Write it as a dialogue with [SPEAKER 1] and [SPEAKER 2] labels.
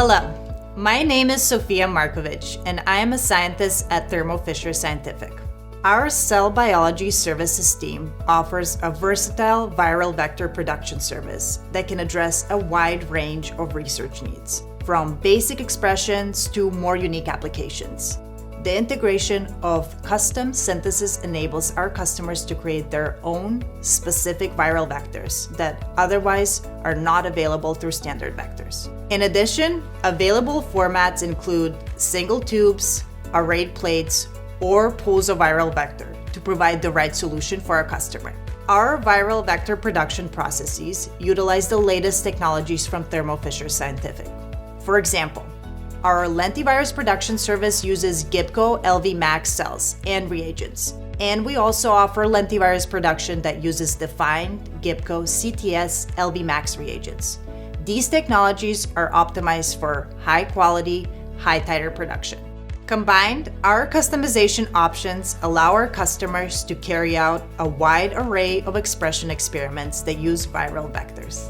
[SPEAKER 1] Hello, my name is Sofia Markovic, and I am a scientist at Thermo Scientific. Our cell biology services team offers a versatile viral vector production service that can address a wide range of research needs, from basic expressions to more unique applications. The integration of custom synthesis enables our customers to create their own specific viral vectors that otherwise are not available through standard vectors. In addition, available formats include single tubes, arrayed plates, or posoviral vector to provide the right solution for our customer. Our viral vector production processes utilize the latest technologies from Thermo Scientific. For example, our lentivirus production service uses Gibco LV Max cells and reagents. And we also offer lentivirus production that uses defined Gibco CTS LV Max reagents. These technologies are optimized for high quality, high titer production. Combined, our customization options allow our customers to carry out a wide array of expression experiments that use viral vectors.